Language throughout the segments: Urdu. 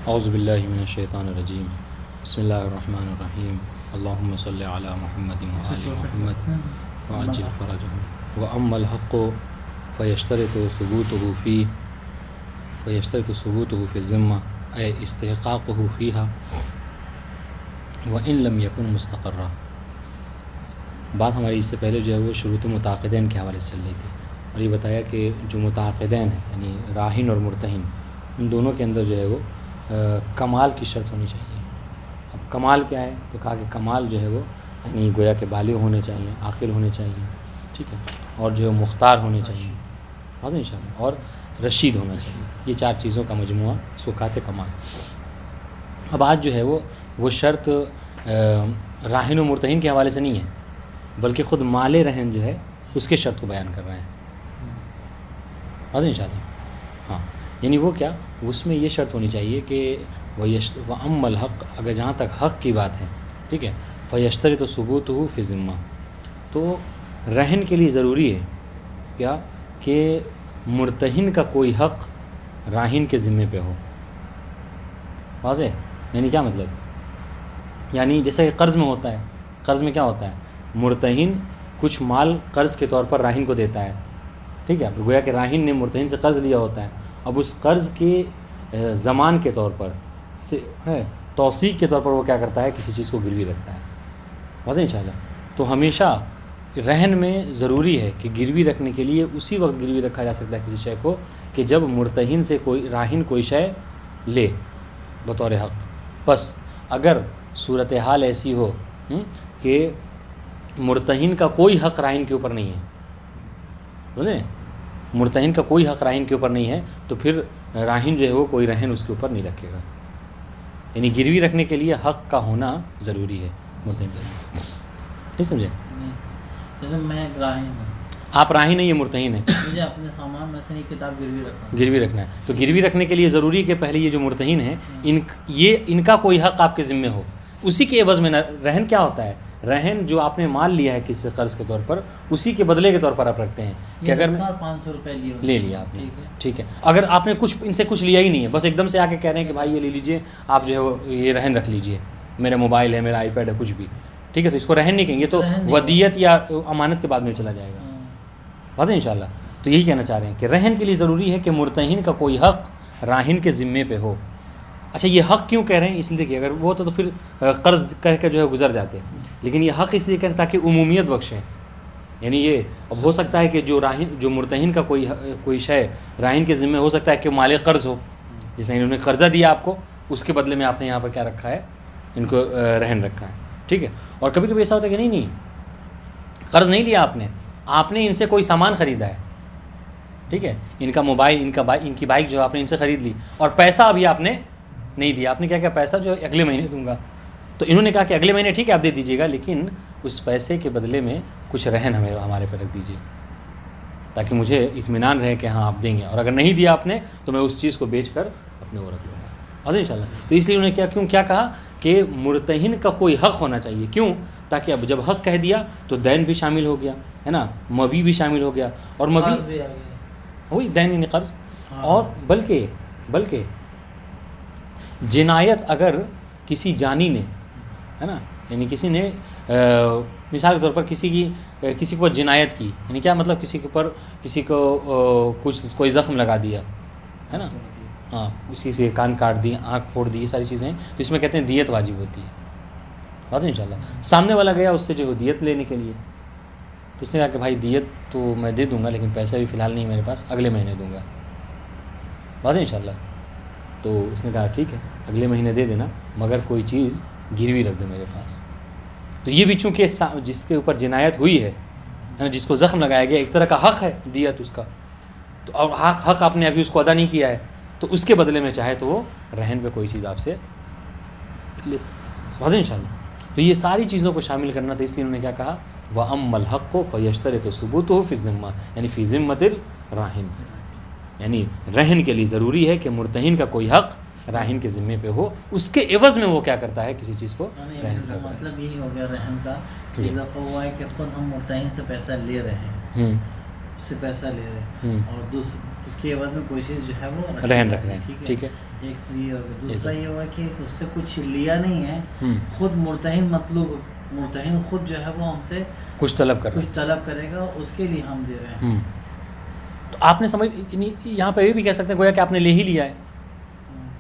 اعوذ باللہ من الشیطان الرجیم بسم اللہ الرحمن الرحیم اللہم صلی علی محمد وآل محمد وعجل فرجہم واما الحق فیشترط ثبوته فی الذمہ اے استحقاقه فیہا وان لم یکن مستقرا۔ بات ہماری اس سے پہلے جو ہے وہ شروط متعاقدین کے حوالے سے چل رہی تھی، اور یہ بتایا کہ جو متعاقدین ہیں یعنی راہن اور مرتہن، ان دونوں کے اندر جو ہے وہ کمال کی شرط ہونی چاہیے۔ اب کمال کیا ہے؟ تو کہا کہ کمال جو ہے وہ یعنی گویا کہ بالغ ہونے چاہیے، عاقل ہونے چاہیے، ٹھیک ہے، اور جو ہے مختار ہونے چاہیے، واضح انشاءاللہ، اور رشید ہونا چاہیے۔ یہ چار چیزوں کا مجموعہ اس کو کہتے کمال۔ اب آج جو ہے وہ شرط راہن و مرتہن کے حوالے سے نہیں ہے، بلکہ خود مال رہن جو ہے اس کے شرط کو بیان کر رہے ہیں، واضح انشاءاللہ۔ ہاں، یعنی وہ کیا، اس میں یہ شرط ہونی چاہیے کہ وَأَمَّا الْحَقُّ، اگر جہاں تک حق کی بات ہے، ٹھیک ہے، فَيَشْتَرِطُ ثُبُوتُهُ فِي الذِّمَّہ، تو رہن کے لیے ضروری ہے کیا کہ مرتہن کا کوئی حق راہن کے ذمے پہ ہو، واضح؟ یعنی کیا مطلب؟ یعنی جیسا کہ قرض میں ہوتا ہے، قرض میں کیا ہوتا ہے، مرتہن کچھ مال قرض کے طور پر راہن کو دیتا ہے، ٹھیک ہے، گویا کہ راہن نے مرتہن سے قرض لیا ہوتا ہے، اب اس قرض کے زمان کے طور پر توثیق کے طور پر وہ کیا کرتا ہے، کسی چیز کو گروی رکھتا ہے، واضح انشاءاللہ۔ تو ہمیشہ رہن میں ضروری ہے کہ گروی رکھنے کے لیے اسی وقت گروی رکھا جا سکتا ہے کسی شے کو کہ جب مرتہن سے کوئی راہن کوئی شے لے بطور حق۔ بس اگر صورتحال ایسی ہو کہ مرتہن کا کوئی حق راہن کے اوپر نہیں ہے، سمجھے، مرتہن کا کوئی حق راہن کے اوپر نہیں ہے، تو پھر راہن جو ہے وہ کوئی رہن اس کے اوپر نہیں رکھے گا، یعنی گروی رکھنے کے لیے حق کا ہونا ضروری ہے مرتہن کے لیے، ٹھیک سمجھے؟ جیسے میں ایک راہن ہوں، آپ راہن ہیں، یہ مرتہن ہے، مجھے اپنے سامان میں سے کتاب گروی رکھنا ہے، تو گروی رکھنے کے لیے ضروری ہے کہ پہلے یہ جو مرتہن ہیں ان کا کوئی حق آپ کے ذمے ہو، اسی کے عوض میں رہن کیا ہوتا ہے، رہن جو آپ نے مال لیا ہے کسی قرض کے طور پر، اسی کے بدلے کے طور پر آپ رکھتے ہیں کہ اگر میں 500 روپے لے لیا آپ نے، ٹھیک ہے، اگر آپ نے ان سے کچھ لیا ہی نہیں ہے، بس ایک دم سے آ کے کہہ رہے ہیں کہ بھائی یہ لے لیجئے، آپ جو ہے وہ یہ رہن رکھ لیجئے، میرا موبائل ہے، میرا آئی پیڈ ہے، کچھ بھی، ٹھیک ہے، تو اس کو رہن نہیں کہیں گے، تو ودیت یا امانت کے بعد میں چلا جائے گا، واضح انشاءاللہ۔ تو یہی کہنا چاہ رہے ہیں کہ رہن کے لیے ضروری ہے کہ مرتہن کا کوئی حق راہن کے ذمے پہ ہو۔ اچھا، یہ حق کیوں کہہ رہے ہیں؟ اس لیے کہ اگر وہ ہوتا تو پھر قرض کہہ کے جو ہے گزر جاتے، لیکن یہ حق اس لیے کہہ رہے ہیں تاکہ عمومیت بخشیں، یعنی یہ اب ہو سکتا ہے کہ جو مرتہن کا کوئی شے راہن کے ذمے ہو سکتا ہے کہ مال قرض ہو، جیسے انہوں نے قرضہ دیا آپ کو، اس کے بدلے میں آپ نے یہاں پر کیا رکھا ہے، ان کو رہن رکھا ہے، ٹھیک ہے، اور کبھی کبھی ایسا ہوتا ہے کہ نہیں قرض نہیں لیا آپ نے ان سے کوئی سامان خریدا ہے، ٹھیک ہے، ان کا موبائل، ان کی بائک جو ہے آپ نے ان سے خرید لی، اور پیسہ ابھی آپ نے نہیں دیا، آپ نے کیا کہا پیسہ جو ہے اگلے مہینے دوں گا، تو انہوں نے کہا کہ اگلے مہینے ٹھیک ہے آپ دے دیجیے گا، لیکن اس پیسے کے بدلے میں کچھ رہن ہمارے پہ رکھ دیجیے تاکہ مجھے اطمینان رہے کہ ہاں آپ دیں گے، اور اگر نہیں دیا آپ نے تو میں اس چیز کو بیچ کر اپنے وہ رکھ لوں گا، حاضر انشاءاللہ۔ تو اس لیے انہوں نے کیا کہا کہ مرتہن کا کوئی حق ہونا چاہیے، کیوں؟ تاکہ اب جب حق کہہ دیا تو دین بھی شامل ہو گیا، ہے نا، مبی بھی شامل ہو گیا، اور مبی وہی دین یعنی قرض، اور بلکہ جنایت اگر کسی جانی نے، ہے نا، یعنی کسی نے مثال کے طور پر کسی کے اوپر جنایت کی، یعنی کیا مطلب، کسی کو کوئی زخم لگا دیا، ہے نا، ہاں، کسی سے کان کاٹ دی، آنکھ پھوڑ دی، یہ ساری چیزیں ہیں، تو اس میں کہتے ہیں دیت واجب ہوتی ہے، واضح انشاءاللہ۔ سامنے والا گیا اس سے جو دیت لینے کے لیے، تو اس نے کہا کہ بھائی دیت تو میں دے دوں گا، لیکن پیسہ بھی فی الحال نہیں میرے پاس، اگلے مہینے دوں گا، واضح انشاءاللہ۔ تو اس نے کہا ٹھیک ہے اگلے مہینے دے دینا، مگر کوئی چیز گروی رکھ دے میرے پاس۔ تو یہ بھی چونکہ جس کے اوپر جنایت ہوئی ہے نا، جس کو زخم لگایا گیا، ایک طرح کا حق ہے دیت اس کا، تو اور حق آپ نے ابھی اس کو ادا نہیں کیا ہے، تو اس کے بدلے میں چاہے تو وہ رہن پہ کوئی چیز آپ سے لے سکتے، واضح انشاءاللہ۔ تو یہ ساری چیزوں کو شامل کرنا تھا، اس لیے انہوں نے کیا کہا، وَأَمَّا الْحَقُّ فَيَشْتَرِطُ ثُبُوتُهُ فِي الذِّمَّہ، یعنی فی ذمۃ الراہن، یعنی رہن کے لیے ضروری ہے کہ مرتہن کا کوئی حق راہن کے ذمے پہ ہو، اس کے عوض میں وہ کیا کرتا ہے، کسی چیز کو رہن کرتا ہے۔ مطلب یہی ہو گیا رہن کا، ایک دفعہ ہوا ہے کہ خود ہم مرتہن سے پیسہ لے رہے ہیں، اس سے پیسہ لے رہے ہیں، اور اس کی عوض میں کوئی چیز جو ہے وہ رہن رکھ رہے ہیں، ٹھیک ہے. ایک یہ ہوگا. دوسرا یہ ہوگا کہ اس سے کچھ لیا نہیں ہے، ہم، خود مرتہن مطلوب، مرتہن خود جو ہے وہ ہم سے کچھ طلب کر رہے کچھ طلب کرے گا، اس کے لیے ہم دے رہے ہیں. ہیں. تو آپ نے سمجھ یہاں پہ یہ بھی کہہ سکتے ہیں گویا کہ آپ نے لے ہی لیا ہے.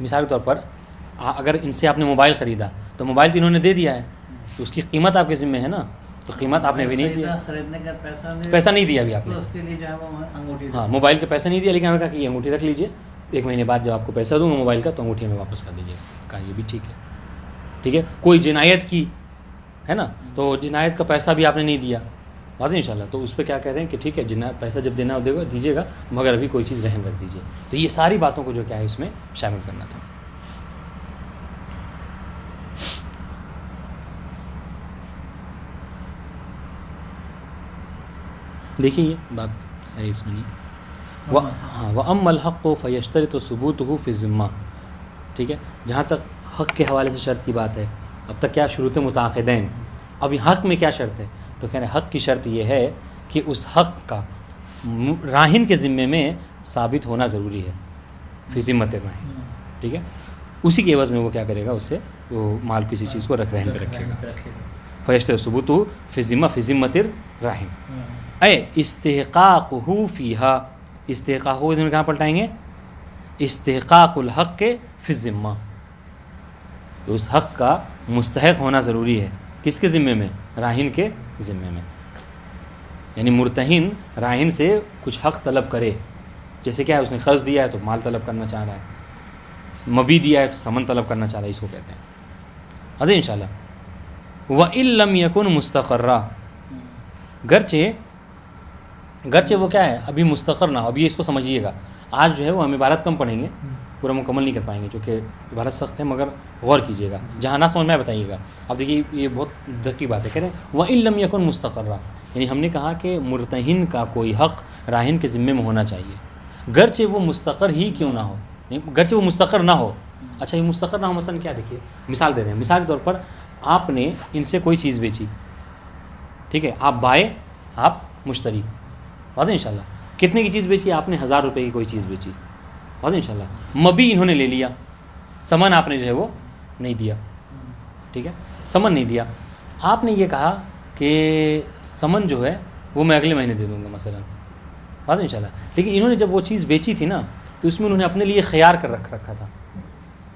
مثال کے طور پر اگر ان سے آپ نے موبائل خریدا تو موبائل تو انہوں نے دے دیا ہے، تو اس کی قیمت آپ کے ذمہ ہے نا، تو قیمت آپ نے بھی نہیں دیا، خریدنے کا پیسہ نہیں دیا ابھی آپ نے. تو اس کے لیے جو ہے وہ انگوٹھی ہاں موبائل کا پیسہ نہیں دیا، لیکن ہم نے کہا کہ یہ انگوٹھی رکھ لیجیے، 1 مہینے بعد جب آپ کو پیسہ دوں گا موبائل کا تو انگوٹھی میں واپس کر دیجیے. کہا یہ بھی ٹھیک ہے. ٹھیک ہے. کوئی جنایت کی ہے نا، تو جنایت کا پیسہ بھی آپ نے نہیں دیا، واضح ان شاء اللہ. تو اس پہ کیا کہہ رہے ہیں کہ ٹھیک ہے پیسہ جب دینا ہو دیجیے گا، مگر ابھی کوئی چیز رہن رکھ دیجیے. تو یہ ساری باتوں کو جو کیا ہے اس میں شامل کرنا تھا. دیکھیے یہ بات ہے اس میں نہیں. ہاں وَأَمَّا الْحَقُّ فَيَشْتَرِطُ ثُبُوتُهُ فِي الذِّمَّةِ. ٹھیک ہے. جہاں تک حق کے حوالے سے شرط کی بات ہے، اب تک کیا شروط متعاقدین. اب حق میں کیا شرط ہے؟ تو کہہ رہے ہیں حق کی شرط یہ ہے کہ اس حق کا راہن کے ذمے میں ثابت ہونا ضروری ہے، فی ذمۃ الراہن. ٹھیک ہے. اسی کے عوض میں وہ کیا کرے گا، اس سے وہ مال کسی چیز کو رہن پہ رکھے گا. فَيَشْتَرِطُ ثُبُوتُهُ فِي الذِّمَّةِ فِي ذِمَّةِ الراہن. اے استحقاقہ فیہا، استحقاق کو کہاں پلٹائیں گے؟ استحقاق الحق کے فی الذمہ. تو اس حق کا مستحق ہونا ضروری ہے، کس کے ذمے میں؟ راہن کے ذمے میں. یعنی مرتہن راہن سے کچھ حق طلب کرے، جیسے کیا ہے اس نے قرض دیا ہے تو مال طلب کرنا چاہ رہا ہے، مبی دیا ہے تو ثمن طلب کرنا چاہ رہا ہے، اس کو کہتے ہیں. حاضر انشاءاللہ. وَإِن لَّمْ يَكُن مُسْتَقَرًّا، گرچہ وہ کیا ہے ابھی مستقر نہ ہو. ابھی اس کو سمجھیے گا، آج جو ہے وہ ہم عبارت کم پڑھیں گے، پورا مکمل نہیں کر پائیں گے چونکہ عبارت سخت ہے، مگر غور کیجیے گا، جہاں نہ سمجھ میں بتائیے گا. اب دیکھیے یہ بہت دقیق بات ہے. کہہ رہے ہیں وَإِن لَّمْ يَكُن مُسْتَقَرًّا، یعنی ہم نے کہا کہ مرتہن کا کوئی حق راہن کے ذمے میں ہونا چاہیے، گرچہ وہ مستقر ہی کیوں نہ ہو، گرچہ وہ مستقر نہ ہو. اچھا یہ مستقر نہ ہو مثلاً کیا؟ دیکھیے مثال دے رہے ہیں. مثال کے طور پر آپ نے ان سے کوئی چیز بیچی، ٹھیک ہے، آپ بائے، آپ مشتری، واضح انشاءاللہ. کتنے کی چیز بیچی؟ آپ نے 1000 روپے کی کوئی چیز بیچی، واضح انشاءاللہ. مبی انہوں نے لے لیا، ثمن آپ نے جو ہے وہ نہیں دیا. ٹھیک ہے. ثمن نہیں دیا. آپ نے یہ کہا کہ ثمن جو ہے وہ میں اگلے مہینے دے دوں گا مثلا، واضح انشاءاللہ. لیکن انہوں نے جب وہ چیز بیچی تھی نا، تو اس میں انہوں نے اپنے لیے خیار کر رکھا تھا.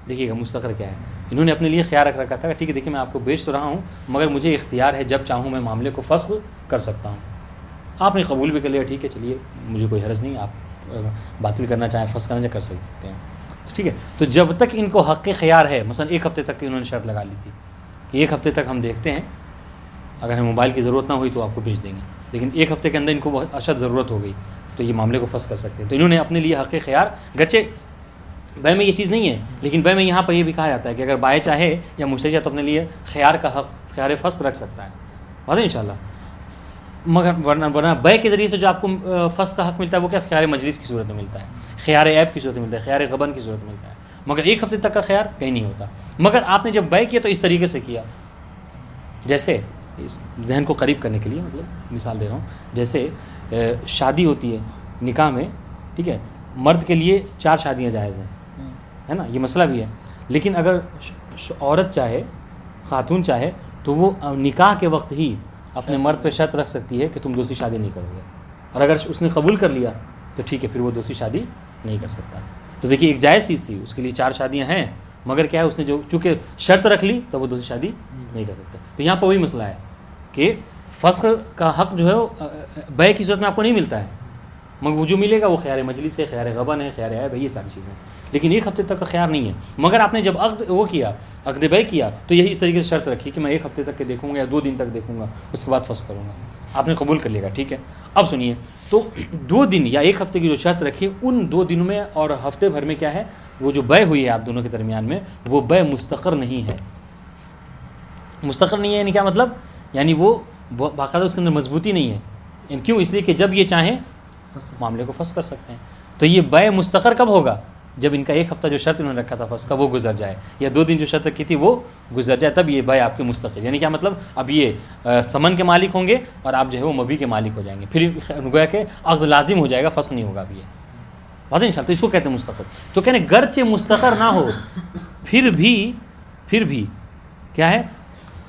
دیکھیے گا مستقر کیا ہے، انہوں نے اپنے لیے خیال رکھ رکھا تھا کہ ٹھیک ہے دیکھیے میں آپ کو بیچ تو رہا ہوں، مگر مجھے اختیار ہے جب چاہوں میں معاملے کو فسخ کر سکتا ہوں. آپ نے قبول بھی کر لیا، ٹھیک ہے چلیے مجھے کوئی حرج نہیں، آپ باطل کرنا چاہیں فسخ کرنا چاہیں کر سکتے ہیں. ٹھیک ہے. تو جب تک ان کو حق خیار ہے، مثلا 1 ہفتے تک انہوں نے شرط لگا لی تھی کہ 1 ہفتے تک ہم دیکھتے ہیں، اگر ہمیں موبائل کی ضرورت نہ ہوئی تو آپ کو بھیج دیں گے، لیکن 1 ہفتے کے اندر ان کو بہت اشد ضرورت ہو گئی تو یہ معاملے کو فسخ کر سکتے ہیں. تو انہوں نے اپنے لیے حق خیار، گرچہ بے میں یہ چیز نہیں ہے، لیکن بے میں یہاں پر یہ بھی کہا جاتا ہے کہ اگر بائے چاہے یا مشتری چاہے تو اپنے لیے خیار کا حق، خیار فسخ رکھ سکتا ہے، واضح انشاءاللہ. مگر ورنہ بے کے ذریعے سے جو آپ کو فسخ کا حق ملتا ہے وہ کیا؟ خیار مجلس کی صورت میں ملتا ہے، خیار عیب کی صورت میں ملتا ہے، خیار غبن کی صورت میں ملتا ہے، مگر 1 ہفتے تک کا خیار کہیں نہیں ہوتا. مگر آپ نے جب بے کیا تو اس طریقے سے کیا، جیسے ذہن کو قریب کرنے کے لیے مطلب مثال دے رہا ہوں، جیسے شادی ہوتی ہے نکاح میں، ٹھیک ہے، مرد کے لیے 4 شادیاں جائز ہیں، ہے نا، یہ مسئلہ بھی ہے. لیکن اگر عورت چاہے، خاتون چاہے تو وہ نکاح کے وقت ہی اپنے مرد پہ شرط رکھ سکتی ہے کہ تم دوسری شادی نہیں کرو گے، اور اگر اس نے قبول کر لیا تو ٹھیک ہے پھر وہ دوسری شادی نہیں کر سکتا. تو دیکھیے ایک جائز چیز تھی، اس کے لیے 4 شادیاں ہیں، مگر کیا ہے اس نے جو چونکہ شرط رکھ لی تو وہ دوسری شادی نہیں کر سکتا. تو یہاں پہ وہی مسئلہ ہے کہ فسخ کا حق جو ہے بے کی صورت میں آپ کو نہیں ملتا ہے، مگر وہ جو ملے گا وہ خیار مجلس ہے، خیار غبن ہے، خیار عیب ہے، یہ ساری چیزیں. لیکن 1 ہفتے تک کا خیار نہیں ہے. مگر آپ نے جب عقد بے کیا تو یہی اس طریقے سے شرط رکھی کہ میں 1 ہفتے تک کے دیکھوں گا یا 2 دن تک دیکھوں گا، اس کے بعد فسخ کروں گا. آپ نے قبول کر لیا گا، ٹھیک ہے. اب سنیے، تو 2 دن یا 1 ہفتے کی جو شرط رکھی، ان 2 دنوں میں اور ہفتے بھر میں کیا ہے، وہ جو بے ہوئی ہے آپ دونوں کے درمیان میں، وہ بے مستقر نہیں ہے. مستقر نہیں ہے یعنی کیا مطلب؟ یعنی وہ باقاعدہ اس کے اندر مضبوطی نہیں ہے. کیوں؟ اس لیے کہ جب یہ چاہیں معاملے کو فسخ کر سکتے ہیں. تو یہ بے مستقر کب ہوگا؟ جب ان کا 1 ہفتہ جو شرط انہوں نے رکھا تھا فسخ کا وہ گزر جائے، یا 2 دن جو شرط رکھی تھی وہ گزر جائے، تب یہ بے آپ کے مستقر. یعنی کیا مطلب؟ اب یہ ثمن کے مالک ہوں گے اور آپ جو ہے وہ مبی کے مالک ہو جائیں گے، پھر گویا کہ عقد لازم ہو جائے گا، فسخ نہیں ہوگا اب یہ. واضح انشاءاللہ. تو اس کو کہتے ہیں مستقر. تو کہنے گرچہ مستقر نہ ہو پھر بھی کیا ہے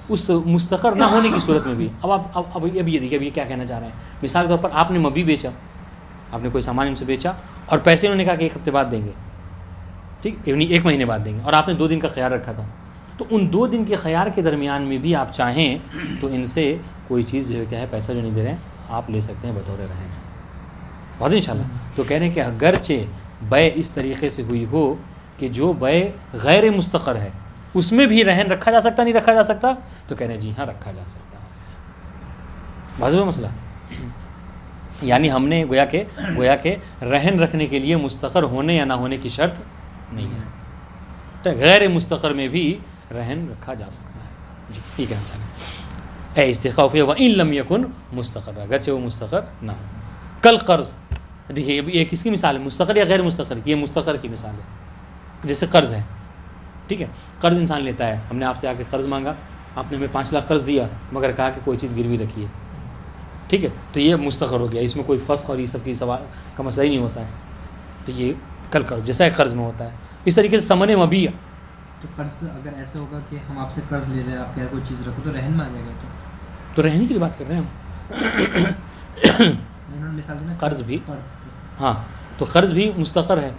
اس مستقر نہ ہونے کی صورت میں بھی. اب یہ دیکھیے اب یہ کیا کہنا چاہ رہے ہیں. مثال کے طور پر آپ نے مبی بیچا, آپ نے کوئی سامان ان سے بیچا اور پیسے انہوں نے کہا کہ 1 ہفتے بعد دیں گے, ٹھیک, یعنی 1 مہینے بعد دیں گے, اور آپ نے 2 دن کا خیال رکھا تھا. تو ان 2 دن کے خیار کے درمیان میں بھی آپ چاہیں تو ان سے کوئی چیز جو ہے کیا ہے پیسہ جو نہیں دے رہے ہیں آپ لے سکتے ہیں بطور رہن. واضح انشاءاللہ. تو کہہ رہے ہیں کہ اگرچہ بیع اس طریقے سے ہوئی ہو کہ جو بیع غیر مستقر ہے اس میں بھی رہن رکھا جا سکتا نہیں رکھا جا سکتا, تو کہہ رہے ہیں جی ہاں رکھا جا سکتا ہے. واضح مسئلہ. یعنی ہم نے گویا کہ رہن رکھنے کے لیے مستقر ہونے یا نہ ہونے کی شرط نہیں ہے, تو غیر مستقر میں بھی رہن رکھا جا سکتا ہے. جی ٹھیک ہے. اے استخفاف وَإِن لَمْ يَكُنْ مستقر, اگرچہ وہ مستقر نہ ہو. کل قرض, دیکھیے یہ کس کی مثال ہے, مستقر یا غیر مستقر کی؟ یہ مستقر کی مثال ہے. جیسے قرض ہے, ٹھیک ہے, قرض انسان لیتا ہے, ہم نے آپ سے آ کے قرض مانگا, آپ نے ہمیں 5 لاکھ قرض دیا مگر کہا کہ کوئی چیز گروی رکھی ہے, ٹھیک ہے, تو یہ مستقر ہو گیا, اس میں کوئی فسخ اور یہ سب کی سوال کا مسئلہ ہی نہیں ہوتا ہے. تو یہ کل قرض جیسا قرض میں ہوتا ہے. اس طریقے سے ثمن مبیع. تو قرض اگر ایسا ہوگا کہ ہم آپ سے قرض لے رہے ہیں, آپ کہہ رہے کوئی چیز رکھو, تو رہن میں آ جائے گا. تو رہنے کی بات کر رہے ہیں ہم. مثال دینا قرض بھی, ہاں, تو قرض بھی مستقر ہے,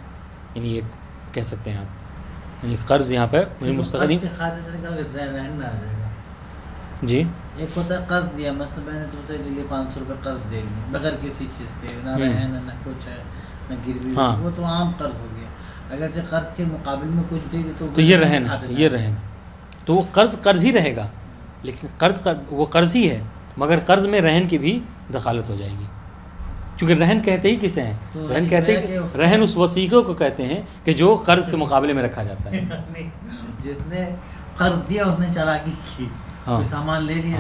یعنی یہ کہہ سکتے ہیں آپ, یعنی قرض یہاں پہ مستقر نہیں. رہن میں آ جائے گا. جی ایک ہوتا ہے قرض دیا, مثلا میں نے تم سے لے لیے 500 روپے قرض دے لیے بغیر کسی چیز کے, نہ رہن نہ کچھ ہے نہ گروی, وہ تو عام قرض ہو گیا. اگر جو قرض کے مقابل میں کچھ دے گے تو یہ رہن, یہ رہن, تو وہ قرض ہی رہے گا, لیکن وہ قرض ہی ہے مگر قرض میں رہن کی بھی دخالت ہو جائے گی. چونکہ رہن کہتے ہی کسے ہیں, رہن کہتے ہیں, رہن اس وثیقے کو کہتے ہیں کہ جو قرض کے مقابلے میں رکھا جاتا ہے. جس نے قرض دیا اس نے چالاکی کی, ہاں سامان لے لیا.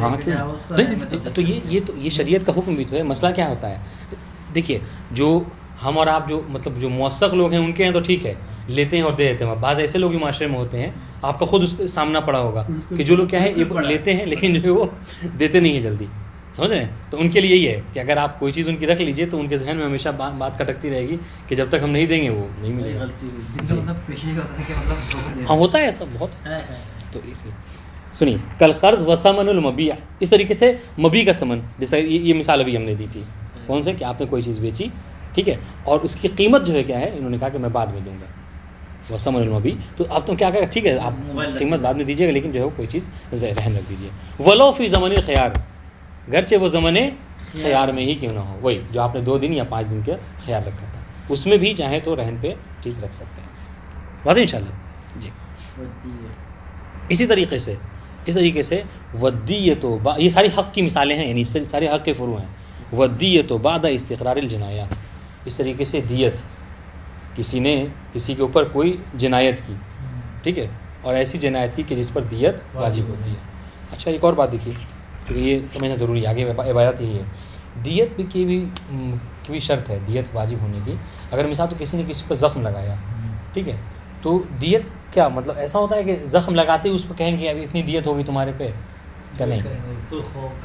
تو یہ شریعت کا حکم بھی تو ہے. مسئلہ کیا ہوتا ہے, دیکھیے جو ہم اور آپ جو مطلب جو موثق لوگ ہیں ان کے ہیں تو ٹھیک ہے, لیتے ہیں اور دے دیتے ہیں. بعض ایسے لوگ بھی معاشرے میں ہوتے ہیں, آپ کا خود اس کا سامنا پڑا ہوگا کہ جو لوگ کیا ہے یہ لیتے ہیں لیکن جو وہ دیتے نہیں ہیں جلدی, سمجھ رہے ہیں. تو ان کے لیے یہی ہے کہ اگر آپ کوئی چیز ان کی رکھ لیجئے تو ان کے ذہن میں ہمیشہ بات کھٹکتی رہے گی کہ جب تک ہم نہیں دیں گے وہ نہیں ملے گا. ہاں ہوتا ہے ایسا بہت. تو اسی سنیے, کل قرض و ثمن المبیع, اس طریقے سے مبی کا ثمن, جیسا یہ مثال ابھی ہم نے دی تھی, کون سے کہ آپ نے کوئی چیز بیچی, ٹھیک ہے, اور اس کی قیمت جو ہے کیا ہے انہوں نے کہا کہ میں بعد میں دوں گا, وہ ثمن المبیع. تو آپ تو کیا کہا, ٹھیک ہے آپ قیمت بعد میں دیجیے گا لیکن جو ہے کوئی چیز رہن رکھ دیجیے. ولو فی زمن خیار, گرچہ وہ زمن خیار میں ہی کیوں نہ ہو, وہی جو آپ نے 2 دن یا 5 دن کا خیال رکھا تھا اس میں بھی چاہیں تو رہن پہ چیز رکھ سکتے ہیں. واضح انشاءاللہ. جی اسی طریقے سے ودیت و یہ ساری حق کی مثالیں ہیں, یعنی سارے حق کے فروع ہیں. ودیت و بعد استقرار الجنایہ, اس طریقے سے دیت, کسی نے کسی کے اوپر کوئی جنایت کی, ٹھیک ہے, اور ایسی جنایت کی کہ جس پر دیت واجب ہوتی ہے. اچھا ایک اور بات دیکھیے کیونکہ یہ سمجھنا ضروری ہے, آگے عبارت یہی ہے. دیت کی بھی شرط ہے دیت واجب ہونے کی. اگر مثال تو کسی نے کسی پر زخم لگایا, ٹھیک ہے, تو دیت کیا مطلب ایسا ہوتا ہے کہ زخم لگاتے ہی اس پہ کہیں گے ابھی اتنی دیت ہوگی تمہارے پہ, کیا نہیں؟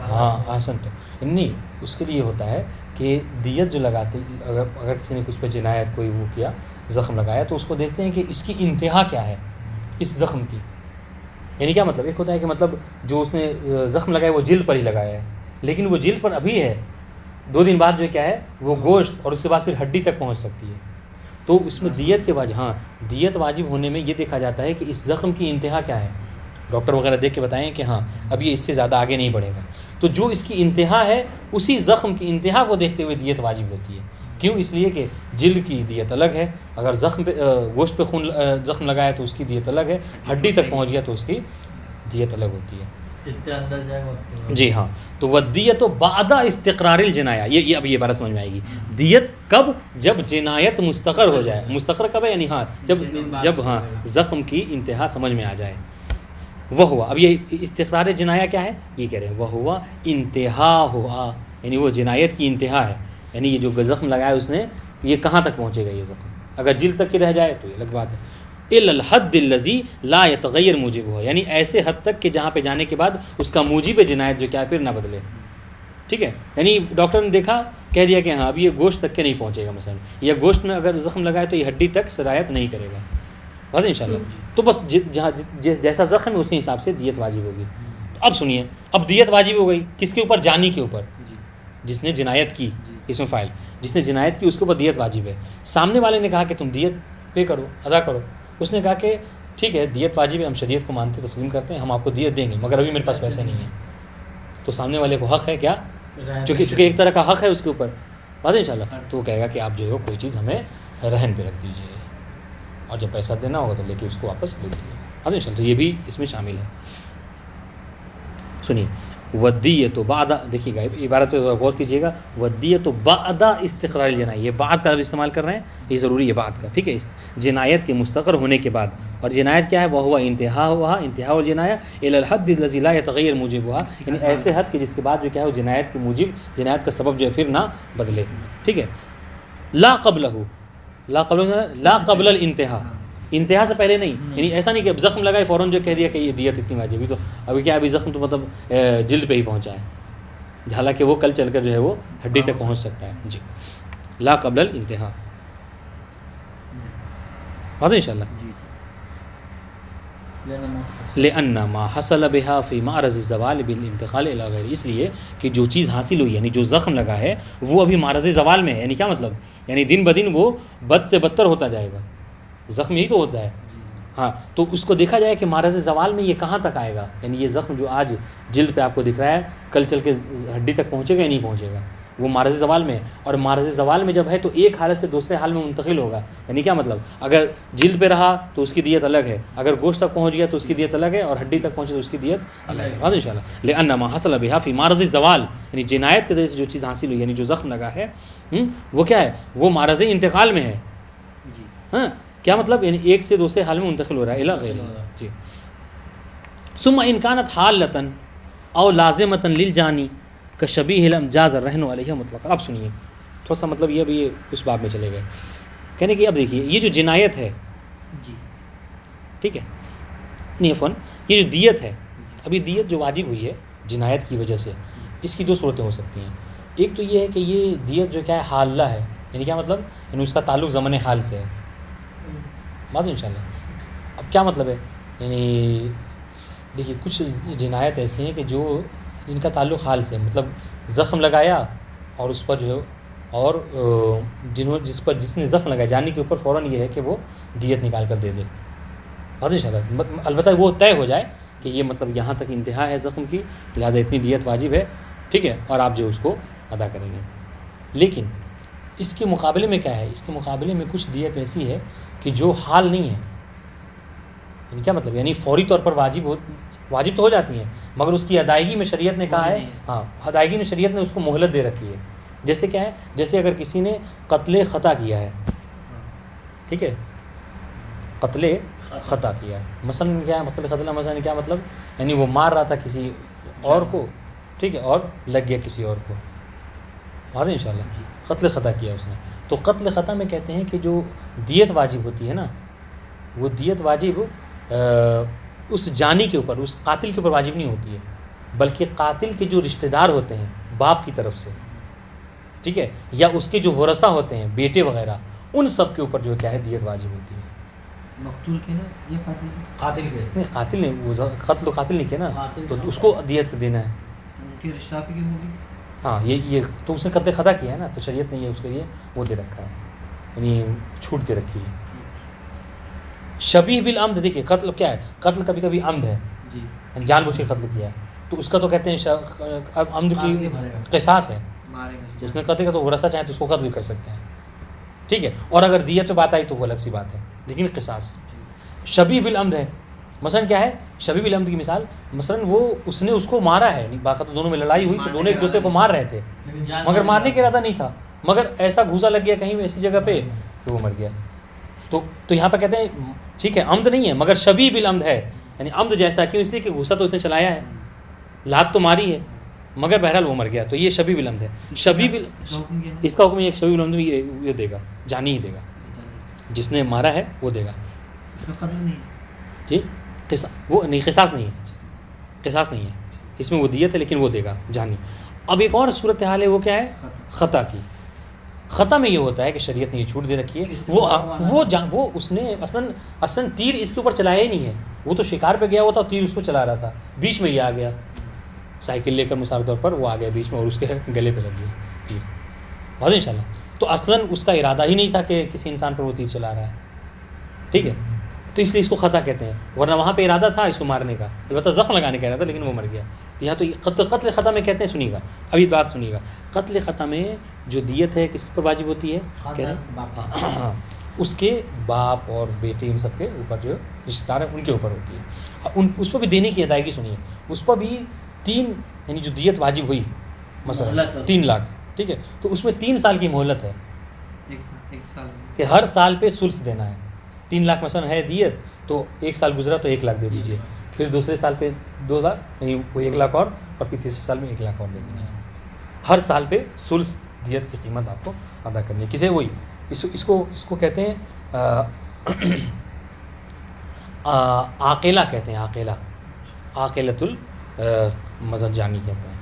ہاں آسن تو نہیں, اس کے لیے ہوتا ہے کہ دیت جو لگاتے, اگر کسی نے کچھ پہ جنایت کوئی وہ کیا, زخم لگایا, تو اس کو دیکھتے ہیں کہ اس کی انتہا کیا ہے اس زخم کی. یعنی کیا مطلب, ایک ہوتا ہے کہ مطلب جو اس نے زخم لگایا وہ جلد پر ہی لگایا ہے, لیکن وہ جلد پر ابھی ہے, 2 دن بعد جو کیا ہے وہ گوشت اور اس کے بعد پھر ہڈی تک پہنچ سکتی ہے. تو اس میں دیت کے واجب, ہاں دیت واجب ہونے میں یہ دیکھا جاتا ہے کہ اس زخم کی انتہا کیا ہے. ڈاکٹر وغیرہ دیکھ کے بتائیں کہ ہاں اب یہ اس سے زیادہ آگے نہیں بڑھے گا. تو جو اس کی انتہا ہے اسی زخم کی انتہا کو دیکھتے ہوئے دیت واجب ہوتی ہے. کیوں؟ اس لیے کہ جلد کی دیت الگ ہے, اگر زخم پہ گوشت پہ خون زخم لگایا تو اس کی دیت الگ ہے, ہڈی تک پہنچ گیا تو اس کی دیت الگ ہوتی ہے. جی ہاں. تو ودیت و بعد استقرار الجنایہ, یہ اب یہ بات سمجھ میں آئے گی. دیت کب؟ جب جنایت مستقر ہو جائے. مستقر کب ہے؟ یعنی ہاں جب ہاں زخم کی انتہا سمجھ میں آ جائے. وہ ہوا, اب یہ استقرار جنایہ کیا ہے یہ کہہ رہے ہیں, وہ ہوا انتہا ہوا, یعنی وہ جنایت کی انتہا ہے. یعنی یہ جو زخم لگایا اس نے, یہ کہاں تک پہنچے گا یہ زخم؟ اگر جلد تک ہی رہ جائے تو یہ الگ بات ہے. الا الحد الذی لا يتغیر موجبہ, یعنی ایسے حد تک کہ جہاں پہ جانے کے بعد اس کا موجب جنایت جو کیا پھر نہ بدلے. ٹھیک ہے، یعنی ڈاکٹر نے دیکھا، کہہ دیا کہ ہاں اب یہ گوشت تک کے نہیں پہنچے گا مثلا، یا گوشت میں اگر زخم لگائے تو یہ ہڈی تک سرایت نہیں کرے گا، بس انشاءاللہ. تو بس جہاں جیسا زخم ہے اسی حساب سے دیت واجب ہوگی. تو اب سنیے، اب دیت واجب ہو گئی کس کے اوپر؟ جانی کے اوپر، جس نے جنایت کی، اس میں فائل جس نے جنایت کی اس کے اوپر دیت واجب ہے. سامنے والے نے کہا کہ تم دیت پے کرو، ادا کرو. اس نے کہا کہ ٹھیک ہے دیت واجب ہے، ہم شریعت کو مانتے تسلیم کرتے ہیں، ہم آپ کو دیت دیں گے، مگر ابھی میرے پاس پیسے نہیں ہیں. تو سامنے والے کو حق ہے کیا؟ چونکہ ایک طرح کا حق ہے اس کے اوپر، واضح انشاءاللہ. تو وہ کہے گا کہ آپ جو ہے کوئی چیز ہمیں رہن پہ رکھ دیجیے، اور جب پیسہ دینا ہوگا تو لے کے اس کو واپس لے لیجیے گا، واضح انشاءاللہ. تو یہ بھی اس میں شامل ہے. سنیے، ودیۃ بعد، دیکھیے گا عبارت پہ غور کیجیے گا، ودیۃ بعد استقرار الجنایہ، یہ بعد کا استعمال کر رہے ہیں، یہ ضروری ہے بعد کا، ٹھیک ہے، جنایت کے مستقر ہونے کے بعد. اور جنایت کیا ہے؟ وہ ہوا انتہا الجنایہ الی الحد الذی لا یتغیر موجبها، یعنی ایسے حد کہ جس کے بعد جو کیا ہے وہ جنایت کے موجب، جنایت کا سبب جو ہے پھر نہ بدلے، ٹھیک ہے. لا قبل الانتہا، انتہا سے پہلے نہیں، یعنی ایسا نہیں کہ اب زخم لگائے فوراً جو کہہ دیا کہ یہ دیت اتنی واجب. تو ابھی کیا، ابھی زخم تو مطلب جلد پہ ہی پہنچا ہے، حالانکہ وہ کل چل کر جو ہے وہ ہڈی تک پہنچ سکتا ہے. جی، لا قبل الانتہا، واضح انشاءاللہ. لأن ما حصل بها في معرض الزوال بالانتقال الى غيره، اس لیے کہ جو چیز حاصل ہوئی یعنی جو زخم لگا ہے وہ ابھی معرض زوال میں ہے. یعنی کیا مطلب؟ یعنی دن بدن وہ بد سے بدتر ہوتا جائے گا. زخم یہی تو ہوتا ہے، ہاں. تو اس کو دیکھا جائے کہ معرض زوال میں یہ کہاں تک آئے گا، یعنی یہ زخم جو آج جلد پہ آپ کو دکھ رہا ہے کل چل کے ہڈی تک پہنچے گا یا نہیں پہنچے گا، وہ معرض زوال میں ہے. اور معرض زوال میں جب ہے تو ایک حالت سے دوسرے حال میں منتقل ہوگا. یعنی کیا مطلب؟ اگر جلد پہ رہا تو اس کی دیت الگ ہے، اگر گوشت تک پہنچ گیا تو اس کی دیت الگ ہے، اور ہڈی تک پہنچے تو اس کی دیت الگ ہے، واضح انشاءاللہ. لأن ما حصل بها في معرض الزوال، یعنی جنایت کے ذریعے سے جو چیز حاصل ہوئی یعنی جو زخم لگا ہے وہ کیا ہے؟ وہ معرض انتقال میں ہے. ہاں، کیا مطلب؟ یعنی ایک سے دوسرے حال میں منتقل ہو رہا ہے الی غیرہ. جی. ثم ان كانت حالۃ او لازمۃ للجانی کشبیہ الامجاز الرہن علیہ مطلق. اب سنیے تھوڑا سا، مطلب یہ ابھی اس باب میں چلے گئے، کہنے کہ اب دیکھیے یہ جو جنایت ہے، ٹھیک ہے، نہیں عفواً یہ جو دیت ہے، ابھی دیت جو واجب ہوئی ہے جنایت کی وجہ سے، اس کی دو صورتیں ہو سکتی ہیں. ایک تو یہ ہے کہ یہ دیت جو کیا ہے حالہ ہے، یعنی کیا مطلب؟ یعنی اس کا تعلق زمن حال سے ہے، واضح انشاءاللہ. اب کیا مطلب ہے؟ یعنی دیکھیے کچھ جنایت ایسی ہیں کہ جو جن کا تعلق حال سے، مطلب زخم لگایا اور اس پر جو ہے، اور جس نے زخم لگایا جانی کے اوپر فوراً یہ ہے کہ وہ دیت نکال کر دے دے، واضح انشاءاللہ. البتہ وہ طے ہو جائے کہ یہ مطلب یہاں تک انتہا ہے زخم کی، لہٰذا اتنی دیت واجب ہے، ٹھیک ہے، اور آپ جو اس کو ادا کریں گے. لیکن اس کے مقابلے میں کیا ہے؟ اس کے مقابلے میں کچھ دیت ایسی ہے کہ جو حال نہیں ہے. یعنی کیا مطلب؟ یعنی فوری طور پر واجب تو ہو جاتی ہیں، مگر اس کی ادائیگی میں شریعت نے کہا ہے، ہاں ادائیگی میں شریعت نے اس کو مہلت دے رکھی ہے. جیسے کیا ہے؟ جیسے اگر کسی نے قتل خطا کیا ہے، ٹھیک ہے، قتل خطا کیا ہے، مثلا کیا ہے قتل خطا؟ مثلا کیا مطلب؟ یعنی وہ مار رہا تھا کسی اور کو، ٹھیک ہے، اور لگ گیا کسی اور کو، واضح انشاءاللہ. قتل خطا کیا اس نے. تو قتل خطا میں کہتے ہیں کہ جو دیت واجب ہوتی ہے نا، وہ دیت واجب اس جانی کے اوپر، اس قاتل کے اوپر واجب نہیں ہوتی ہے، بلکہ قاتل کے جو رشتہ دار ہوتے ہیں باپ کی طرف سے، ٹھیک ہے، یا اس کے جو ورثہ ہوتے ہیں بیٹے وغیرہ، ان سب کے اوپر جو کیا ہے دیت واجب ہوتی ہے. مقتول کے نا، یہ قاتل کے نہیں، قاتل نے وہ قتل و قاتل نہیں کیا نا، تو اس کو دیت دینا ہے. ان کے رشتہ کی ہوگی. ہاں، یہ تو اس نے قتل خطا کیا ہے نا، تو شریعت نے یہ اس کے لیے وہ دے رکھا ہے، یعنی چھوٹ دے رکھی ہے. شبیہ بالعمد، دیکھیے قتل کیا ہے؟ قتل کبھی کبھی عمد ہے، یعنی جان بوجھ کے قتل کیا ہے، تو اس کا تو کہتے ہیں عمد کی قصاص ہے. اس نے قتل کا تو ورثہ چاہے تو اس کو قتل کر سکتے ہیں، ٹھیک ہے. اور اگر دیت پہ بات آئی تو وہ الگ سی بات ہے، لیکن قصاص. شبیہ بالعمد ہے، مثلا کیا ہے شبیہ بالعمد کی مثال؟ مثلا وہ اس نے اس کو مارا ہے، باقاعدہ دونوں میں لڑائی ہوئی تو دونوں ایک دوسرے کو مار رہے تھے، مگر مارنے کا ارادہ نہیں تھا، مگر ایسا گھوسا لگ گیا کہیں ایسی جگہ پہ کہ وہ مر گیا. تو یہاں پہ کہتے ہیں ٹھیک ہے عمد نہیں ہے مگر شبیہ بالعمد ہے، یعنی عمد جیسا. کیوں؟ اس لیے کہ گھوسا تو اس نے چلایا ہے، لات تو ماری ہے، مگر بہرحال وہ مر گیا، تو یہ شبیہ بالعمد ہے. اس کا حکم یہ شبیہ بالعمد یہ دے گا، جانی ہی دے گا، جس نے مارا ہے وہ دے گا. جی وہ نہیں، قصاص نہیں ہے، قصاص نہیں ہے، اس میں وہ دیت ہے لیکن وہ دے گا جانی. اب ایک اور صورت حال ہے، وہ کیا ہے؟ خطا کی. خطا میں یہ ہوتا ہے کہ شریعت نے یہ چھوٹ دے رکھی ہے، وہ اس نے اصلاً تیر اس کے اوپر چلایا ہی نہیں ہے، وہ تو شکار پہ گیا ہوا تھا، تیر اس کو چلا رہا تھا، بیچ میں یہ آ گیا سائیکل لے کر مثال طور پر، وہ آ گیا بیچ میں اور اس کے گلے پہ لگ گیا تیر. واضح انشاءاللہ. تو اصلاً اس کا ارادہ ہی نہیں تھا کہ کسی انسان پر وہ تیر چلا رہا ہے. ٹھیک ہے، تو اس لیے اس کو خطا کہتے ہیں، ورنہ وہاں پہ ارادہ تھا اس کو مارنے کا، یہ بتا زخم لگانے کا ارادہ تھا لیکن وہ مر گیا. یہاں تو قتل خطا میں کہتے ہیں. سنیے گا ابھی بات سنیے گا. قتل خطا میں جو دیت ہے کس پر واجب ہوتی ہے؟ کہہ رہے اس کے باپ اور بیٹے ان سب کے اوپر، جو رشتہ دار ہیں ان کے اوپر ہوتی ہے. اس پر بھی دینے کی ادائیگی. سنیے، اس پر بھی 3 یعنی جو دیت واجب ہوئی مثلا 3 لاکھ، ٹھیک ہے، تو اس میں 3 سال کی مہلت ہے، ایک سال کہ ہر سال پہ ثلث دینا ہے. 3 لاکھ مثلا ہے دیت، تو 1 سال گزرا تو 1 لاکھ دے دیجیے، پھر دوسرے سال پہ 2 لاکھ نہیں وہ 1 لاکھ اور پھر تیسرے سال میں 1 لاکھ اور دے دینا ہے. ہر سال پہ ثلث دیت کی قیمت آپ کو ادا کرنی ہے. کسے؟ وہی اس کو کہتے ہیں عاقلہ کہتے ہیں. عاقلۃ المدد جانی کہتے ہیں.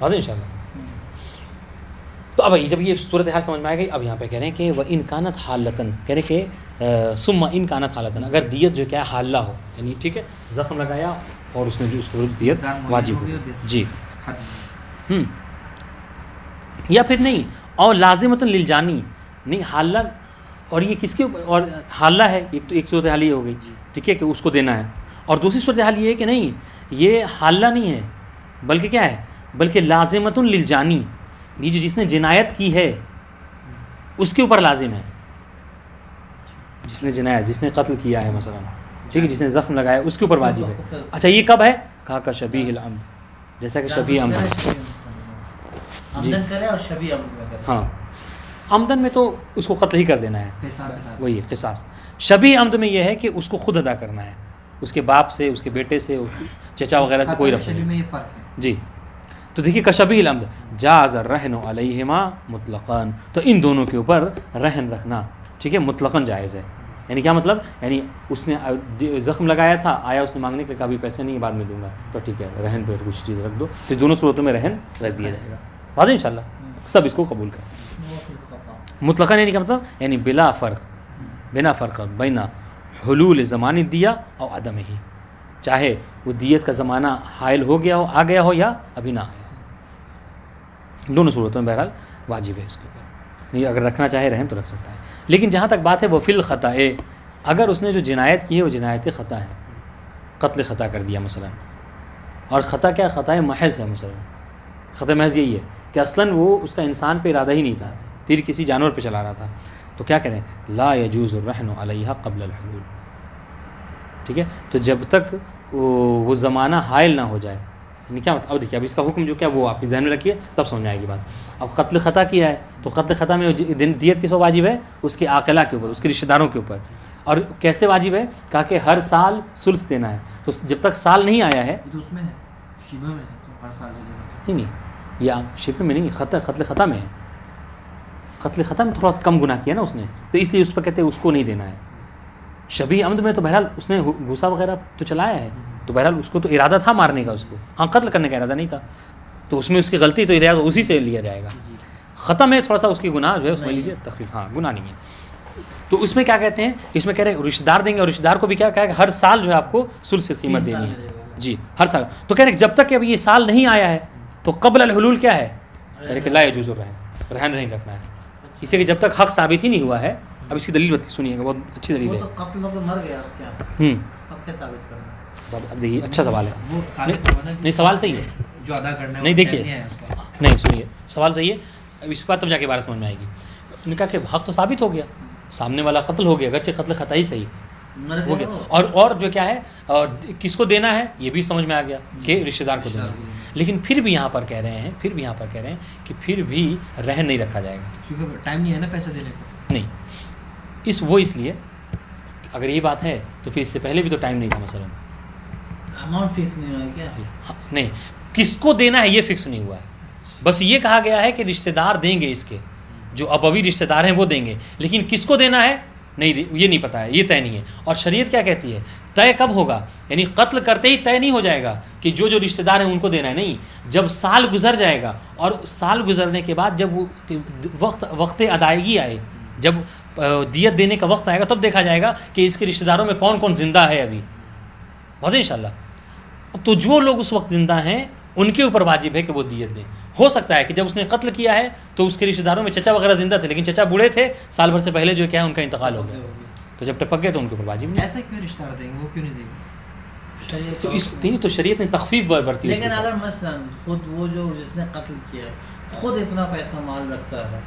واضح انشاءاللہ. تو اب جب یہ صورت حال سمجھ میں آ گئی، اب یہاں پہ کہہ رہے ہیں کہ وہ انکانت حالتاً، کہہ رہے کہ ثم انکانت حالتاً، اگر دیت جو کیا ہے حالہ ہو، یعنی ٹھیک ہے زخم لگایا اور اس نے جو اس کو دیت واجب ہو. جی یا پھر نہیں، اور لازمۃ للجانی نہیں حالہ، اور یہ کس کے اور حالہ ہے؟ ایک صورت حال یہ ہو گئی، ٹھیک ہے، کہ اس کو دینا ہے. اور دوسری صورت حال یہ ہے کہ نہیں یہ حالہ نہیں ہے بلکہ کیا ہے؟ بلکہ لازمۃ للجانی، یہ جو جس نے جنایت کی ہے اس کے اوپر لازم ہے. جس نے جنایت، جس نے قتل کیا ہے مثلا، ٹھیک ہے، جس نے زخم لگایا اس کے اوپر واجب ہے. اچھا یہ کب ہے؟ کہا کہ شبیہ العمد، جیسا کہ شبیہ عمد. آمدن کرے اور شبیہ عمد میں کرے. ہاں آمدن میں تو اس کو قتل ہی کر دینا ہے، وہی ہے قصاص. شبیہ عمد میں یہ ہے کہ اس کو خود ادا کرنا ہے، اس کے باپ سے، اس کے بیٹے سے، چچا وغیرہ سے کوئی ربط نہیں. جی تو دیکھیے کشبیہ العمد جاز الرہن علیہما مطلقاً، تو ان دونوں کے اوپر رہن رکھنا ٹھیک ہے مطلقاً جائز ہے. یعنی کیا مطلب؟ یعنی اس نے زخم لگایا تھا، آیا اس نے مانگنے کے کبھی پیسے نہیں بعد میں دوں گا، تو ٹھیک ہے رہن پہ کچھ چیز رکھ دو، تو دونوں صورتوں میں رہن رکھ دیا جائے گا. واضح انشاءاللہ سب اس کو قبول کریں. مطلقاً یعنی کیا مطلب؟ یعنی بلا فرق بین حلول زمان دیا اور عدم ہی، چاہے وہ دیت کا زمانہ حائل ہو گیا ہو، آ گیا ہو، یا ابھی نہ آیا، دونوں صورتوں میں بہرحال واجب ہے اس کے اوپر. نہیں اگر رکھنا چاہے رہن تو رکھ سکتا ہے. لیکن جہاں تک بات ہے وہ فی الخطا، اگر اس نے جو جنایت کی ہے وہ جنایت خطا ہے، قتل خطا کر دیا مثلا، اور خطا کیا؟ خطا محض ہے. مثلا خطا محض یہی ہے کہ اصلاً وہ اس کا انسان پہ ارادہ ہی نہیں تھا، تیر کسی جانور پہ چلا رہا تھا. تو کیا کریں؟ لا یجوز الرہن علیہا قبل الحلول، ٹھیک ہے. تو جب تک وہ زمانہ حائل نہ ہو جائے، یعنی کیا مطلب؟ اب دیکھیے اب اس کا حکم جو کیا وہ آپ کے ذہن میں رکھیے تب سمجھ میں آئے گی بات. اب قتل خطا کیا ہے تو قتل خطا میں دیت کس کو واجب ہے؟ اس کے عاقلہ کے اوپر، اس کے رشتہ داروں کے اوپر. اور کیسے واجب ہے؟ کہا کہ ہر سال ثلث دینا ہے. تو جب تک سال نہیں آیا ہے تو اس میں ہے شبہ میں ہے تو ہر سال نہیں یہ شبہ میں نہیں، قتل خطا میں ہے. قتل خطا میں تھوڑا کم گناہ کیا نا اس نے، تو اس لیے اس پر کہتے ہیں اس کو نہیں دینا ہے. شبیہ عمد میں تو بہرحال اس نے گھوسا وغیرہ تو چلایا ہے، تو بہرحال اس کو تو ارادہ تھا مارنے کا، اس کو ہاں قتل کرنے کا ارادہ نہیں تھا، تو اس میں اس کی غلطی تو ارادہ اسی سے لیا جائے گا. ختم ہے تھوڑا سا اس کی گناہ جو ہے اس میں لیجیے تخفیف، ہاں گناہ نہیں ہے. تو اس میں کیا کہتے ہیں؟ اس میں کہہ رہے ہیں رشتہ دار دیں گے، اور رشتہ دار کو بھی کیا کہا کہ ہر سال جو ہے آپ کو ثلث قیمت دینی ہے. جی ہر سال. تو کہہ رہے ہیں جب تک کہ ابھی یہ سال نہیں آیا ہے تو قبل الحلول کیا ہے؟ کہہ رہے کہ لا یجوز رہن نہیں رکھنا ہے. اس سے کہ جب تک حق ثابت ہی نہیں ہوا ہے. اب اس کی دلیل سنیے گا، بہت اچھی دلیل ہے. وہ تو قتل ہو کے مر گیا کیا؟ اب کیا ثابت کرنا؟ اب دیکھیے اچھا سوال ہے. نہیں سوال صحیح ہے، جو ادا کرنا ہے نہیں دیکھیے نہیں سنیے سوال صحیح ہے. اب اس بات تب جا کے بارے سمجھ میں آئے گی. انہوں نے کہا کہ حق تو ثابت ہو گیا، سامنے والا قتل ہو گیا، اگرچہ قتل خطا ہی صحیح ہو گیا. اور جو کیا ہے اور کس کو دینا ہے یہ بھی سمجھ میں آ گیا کہ رشتہ دار کو دینا ہے. لیکن پھر بھی یہاں پر کہہ رہے ہیں کہ پھر بھی رہن نہیں رکھا جائے گا، کیونکہ ٹائم نہیں ہے نا پیسے دینے کو. نہیں اس لیے اگر یہ بات ہے تو پھر اس سے پہلے بھی تو ٹائم نہیں تھا. مثلا اماؤنٹ فکس نہیں ہوا ہے کیا؟ نہیں، کس کو دینا ہے یہ فکس نہیں ہوا ہے. بس یہ کہا گیا ہے کہ رشتہ دار دیں گے، اس کے جو ابوی رشتہ دار ہیں وہ دیں گے، لیکن کس کو دینا ہے یہ نہیں پتہ ہے، یہ طے نہیں ہے. اور شریعت کیا کہتی ہے؟ طے کب ہوگا؟ یعنی قتل کرتے ہی طے نہیں ہو جائے گا کہ جو جو رشتہ دار ہیں ان کو دینا ہے، نہیں. جب سال گزر جائے گا اور سال گزرنے کے بعد جب وہ وقت ادائیگی آئے، جب دیت دینے کا وقت آئے گا، تب دیکھا جائے گا کہ اس کے رشتہ داروں میں کون کون زندہ ہے ابھی. واضح انشاءاللہ. تو جو لوگ اس وقت زندہ ہیں ان کے اوپر واجب ہے کہ وہ دیت دیں. ہو سکتا ہے کہ جب اس نے قتل کیا ہے تو اس کے رشتہ داروں میں چچا وغیرہ زندہ تھے، لیکن چچا بوڑھے تھے، سال بھر سے پہلے جو کیا ہے ان کا انتقال ہو گیا، تو جب ٹپک گئے تو ان کے اوپر واجب نہیں. ایسا کیوں رشتہ دار دیں گے، وہ کیوں نہیں دیں گے؟ تو شریعت نے تخفیف برتی ہے. لیکن اگر مثلا خود وہ جو جس نے قتل کیا ہے خود اتنا پیسہ مال رکھتا ہے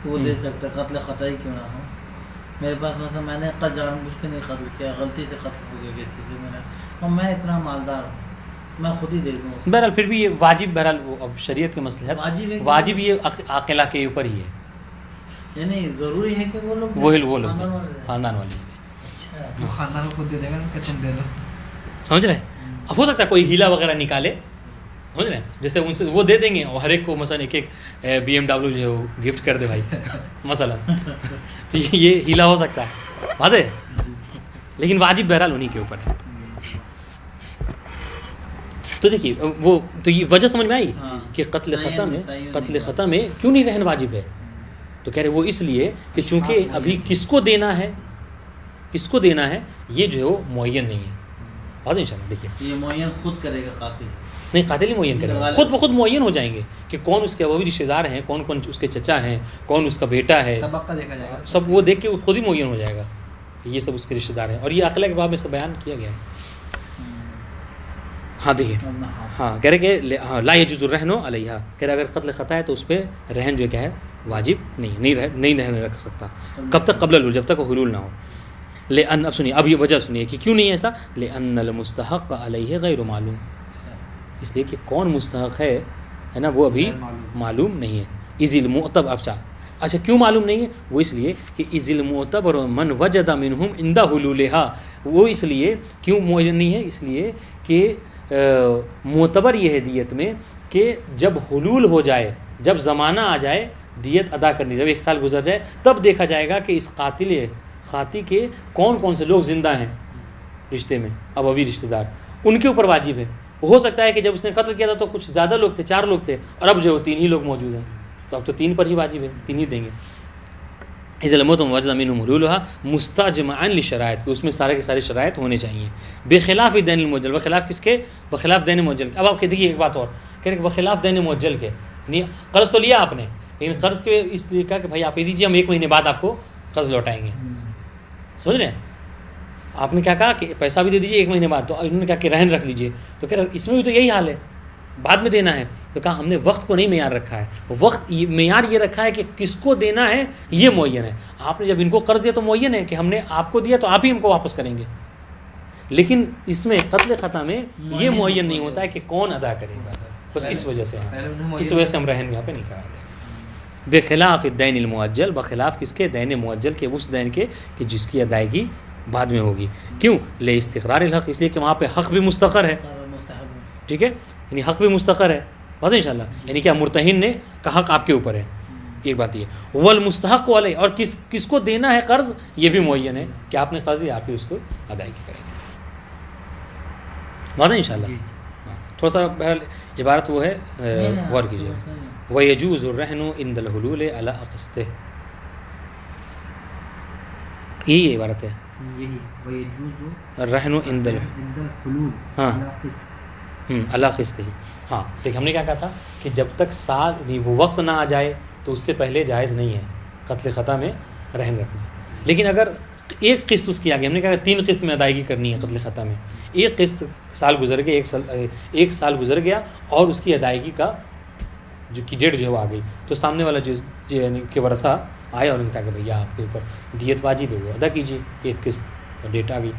کہ وہ دے سکتا ہے، قتل خطا ہی کیوں نہ ہو. میرے پاس مثلا میں نے جان بوجھ کے نہیں قتل کیا، غلطی سے قتل ہو گیا کسی سے میرا، اور میں اتنا مالدار ہوں، میں خود ہی دے دوں. بہرحال پھر بھی یہ واجب، بہرحال اب شریعت کے مسئلے ہے، واجب یہ عاقلہ کے اوپر ہی ہے. یعنی ضروری ہے کہ وہ لوگ خاندان والے وہ خاندان کو خود دے دے گا کہ تم دے دو. سمجھ رہے ہیں؟ اب ہو سکتا ہے کوئی ہیلا وغیرہ نکالے، سمجھ رہے ہیں، جیسے ان سے وہ دے دیں گے اور ہر ایک کو مثلا ایک BMW جو ہے وہ گفٹ کر دے بھائی مثلا. تو یہ ہیلا ہو سکتا ہے، واضح. لیکن واجب بہرحال انہیں کے اوپر ہے. تو دیکھیے وہ تو یہ وجہ سمجھ میں آئی کہ قتل خطا میں کیوں نہیں رہن واجب ہے. تو کہہ رہے وہ اس لیے کہ چونکہ ابھی کس کو دینا ہے یہ جو ہے وہ معین نہیں ہے. واضح انشاءاللہ. دیکھیے یہ معین خود کرے گا قاتل، نہیں قاتل نہیں معین کرے گا، خود بخود معین ہو جائیں گے کہ کون اس کے ابوی رشتہ دار ہیں، کون کون اس کے چچا ہیں، کون اس کا بیٹا ہے، طبقہ دیکھا جائے گا، سب وہ دیکھ کے خود ہی معین ہو جائے گا کہ یہ سب اس کے رشتہ دار ہیں. اور یہ عقلہ کے باب میں سب بیان کیا گیا ہے. ہاں دیکھیے ہاں کہہ رہے کہ لا یجوز الرہن علیہا، کہہ رہے اگر قتل خطا ہے تو اس پہ رہن جو کیا ہے واجب نہیں رہن رکھ سکتا. کب تک؟ قبل الحلول، جب تک وہ حلول نہ ہو. لأن اب سنیے، اب یہ وجہ سنیے کہ کیوں نہیں ایسا. لأن المستحق علیہ غیر معلوم، اس لیے کہ کون مستحق ہے نا وہ ابھی معلوم نہیں ہے. اذ المعتبر، اچھا کیوں معلوم نہیں ہے؟ وہ اس لیے کہ اذ المعتبر من وجد منہم عند حلولہا، وہ اس لیے کیوں معین نہیں ہے؟ اس لیے کہ معتبر یہ ہے دیت میں کہ جب حلول ہو جائے، جب زمانہ آ جائے دیت ادا کرنی، جب 1 سال گزر جائے تب دیکھا جائے گا کہ اس قاتل کے کون کون سے لوگ زندہ ہیں رشتے میں، ابوی رشتہ دار، ان کے اوپر واجب ہے. ہو سکتا ہے کہ جب اس نے قتل کیا تھا تو کچھ زیادہ لوگ تھے، 4 لوگ تھے، اور اب جو ہے 3 ہی لوگ موجود ہیں، تو اب تو 3 پر ہی واجب ہے، 3 ہی دیں گے. اذا الموت وجد منهم حلولها مستجمعا للشرائط، کہ اس میں سارے کے سارے شرائط ہونے چاہیے. بخلاف دین المؤجل، بخلاف کس کے؟ بخلاف دین مؤجل. اب آپ دیکھیے ایک بات اور کہہ رہے کہ بخلاف دین مؤجل کے، یعنی قرض تو لیا آپ نے، لیکن قرض کے اس لیے کہا کہ بھائی آپ یہ دیجیے، ہم 1 مہینے بعد آپ کو قرض لوٹائیں گے. سمجھ رہے ہیں؟ آپ نے کیا کہا کہ پیسہ بھی دے دیجیے 1 مہینے بعد، تو انہوں نے کہا کہ رہن رکھ لیجیے. تو کہہ رہے اس میں بھی تو یہی حال ہے، بعد میں دینا ہے. تو کہا ہم نے وقت کو نہیں معیار رکھا ہے، وقت معیار یہ رکھا ہے کہ کس کو دینا ہے یہ معین ہے. آپ نے جب ان کو قرض دیا تو معین ہے کہ ہم نے آپ کو دیا تو آپ ہی ہم کو واپس کریں گے. لیکن اس میں قتل خطا میں یہ معین نہیں ہوتا ہے کہ کون ادا کرے گا. بس اس وجہ سے ہم رہن یہاں پہ نہیں کرا دیں. بخلاف الدین المؤجل، بخلاف کس کے؟ دین مؤجل کے، اس دین کے کہ جس کی ادائیگی بعد میں ہوگی. کیوں؟ لے استقرار الحق، اس لیے کہ وہاں پہ حق بھی مستقر ہے. ٹھیک ہے، یعنی حق بھی مستقر ہے. بس انشاءاللہ یعنی کیا مرتہن نے کا حق آپ کے اوپر ہے. ایک بات یہ والمستحق علیہ، اور کس کو دینا ہے قرض یہ بھی معین ہے کہ آپ نے قرض دیا، آپ ہی اس کو ادائیگی کریں گے. بس انشاءاللہ. تھوڑا سا بہرحال عبارت وہ ہے غور کیجیے. وَيَجُوزُ الرَّهْنُ عِنْدَ الْحُلُولِ عَلَىٰ قِسْطِهِ، یہی عبارت ہے. یہی وَيَجُوزُ الرَّهْنُ عِنْدَ الْحُلُولِ ہاں عَلَىٰ قِسْطٍ، اللہ قسط ہی. ہاں دیکھ ہم نے کیا کہا تھا کہ جب تک سال وہ وقت نہ آ جائے تو اس سے پہلے جائز نہیں ہے قتل خطا میں رہن رکھنا. لیکن اگر ایک قسط اس کی آگے، ہم نے کہا کہ 3 قسط میں ادائیگی کرنی ہے قتل خطا میں، ایک قسط سال گزر گیا، ایک سال گزر گیا اور اس کی ادائیگی کا جو کی ڈیٹ جو ہے وہ آ گئی، تو سامنے والا جو یعنی کہ ورثہ آیا اور انہوں نے کہا کہ بھیا آپ کے اوپر دیت واجب ہے وہ ادا کیجیے، ایک قسط اور ڈیٹ آ گئی.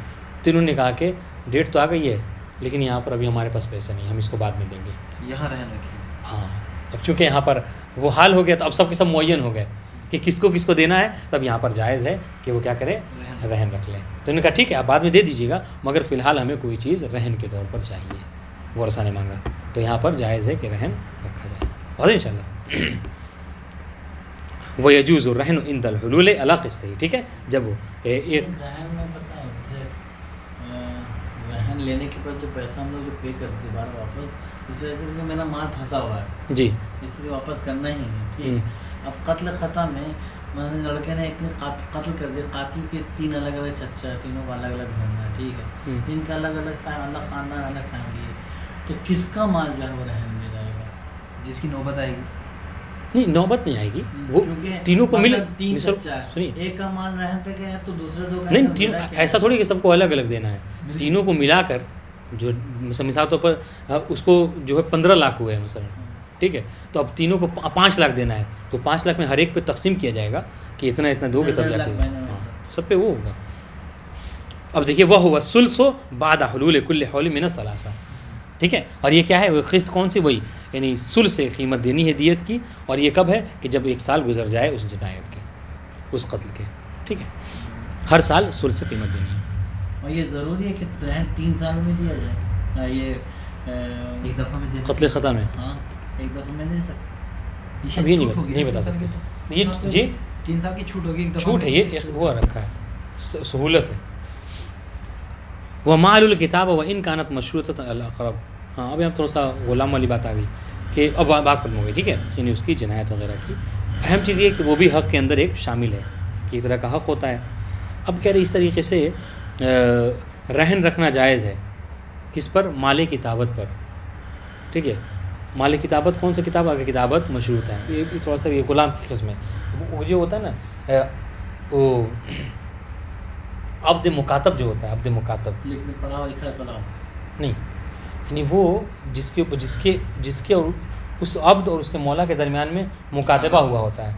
تو انہوں نے کہا کہ ڈیٹ تو آ گئی ہے لیکن یہاں پر ابھی ہمارے پاس پیسہ نہیں، ہم اس کو بعد میں دیں گے. یہاں رہن رکھیں. ہاں اب چونکہ یہاں پر وہ حال ہو گیا تو اب سب کے سب معین ہو گئے کہ کس کو دینا ہے، تب یہاں پر جائز ہے کہ وہ کیا کرے، رہن رکھ لیں. تو انہوں نے کہا ٹھیک ہے آپ بعد میں دے دیجیے گا، مگر فی الحال ہمیں کوئی چیز رہن کے طور پر چاہیے. ورثہ نے مانگا تو یہاں پر جائز ہے کہ رہن رکھا جائے. اور انشاءاللہ وَيَجُوزُ الرَّهْنُ عِنْدَ الْحُلُولِ عَلَىٰ قِسْطِهِ، ٹھیک ہے، جب وہ ایک رہن میں پتہ ہے جیسے رہن لینے کے بعد جو پیسہ ہم لوگ جو پے کر دوبارہ واپس، اس وجہ سے کہ میرا مال پھنسا ہوا ہے جی اس لیے واپس کرنا ہی ہے، ٹھیک ہے۔ اب قتل خطا میں لڑکے نے ایک نے قتل کر دیا، قاتل کے 3 الگ الگ چچا، تینوں کا الگ الگ گھر ہے، ٹھیک ہے، 3 کا الگ الگ خاندان الگ فیملی ہے، تو کس کا مال جو ہے وہ رہن میں جائے گا؟ جس کی نوبت آئے گی نہیں، نوبت نہیں آئے گی، وہ تینوں کو مل 3 سنیے ایک کا مال رہن پہ گیا تو دوسرے 2 کا نہیں، ایسا تھوڑی کہ سب کو الگ الگ دینا ہے، تینوں کو ملا کر جو مثال طور پر اس کو جو ہے 15 لاکھ ہوئے ہیں مثلا، ٹھیک ہے، تو اب تینوں کو 5 لاکھ دینا ہے، تو 5 لاکھ میں ہر ایک پہ تقسیم کیا جائے گا کہ اتنا اتنا دو گے تب جا کے سب پہ وہ ہوگا۔ اب دیکھیے وہ ہوا الثلث بعد حلول کل حول من الثلاثہ، ٹھیک ہے، اور یہ کیا ہے، وہ قسط کون سی، وہی یعنی ثلث سے قیمت دینی ہے دیت کی، اور یہ کب ہے کہ جب 1 سال گزر جائے اس جنایت کے، اس قتل کے، ٹھیک ہے، ہر سال ثلث سے قیمت دینی ہے۔ اور یہ ضروری ہے کہ رہن 3 سال میں دیا جائے، یہ ایک دفعہ میں دے قتل خطا میں ہاں ایک دفعہ میں دے سکتے، اب یہ نہیں بتا سکتے، یہ جی 3 سال کی چھوٹ ہوگی، ایک دفعہ چھوٹ ہے، یہ ایک وہ رکھا ہے، سہولت ہے۔ وہ مال الکتاب و ان کانت مشروطۃ الاقرب، ہاں ابھی ہم تھوڑا سا غلام والی بات آ گئی کہ اب بات ختم ہو گئی، ٹھیک ہے، یعنی اس کی جنایت وغیرہ کی اہم چیز یہ کہ وہ بھی حق کے اندر ایک شامل ہے، ایک طرح کا حق ہوتا ہے۔ اب کہہ رہے اس طریقے سے رہن رکھنا جائز ہے، کس پر، مال کتابت پر، ٹھیک ہے، مال کتابت کون سا کتاب، اگر کتابت مشروط ہے، یہ بھی تھوڑا سا یہ غلام کی قسم ہے، وہ جو ہوتا ہے نا وہ عبد مکاتب جو ہوتا ہے، عبد مکاتب لکھنے پڑھا لکھا پڑھا نہیں، یعنی وہ جس کے اور اس عبد اور اس کے مولا کے درمیان میں مکاتبہ ہوا ہوتا ہے،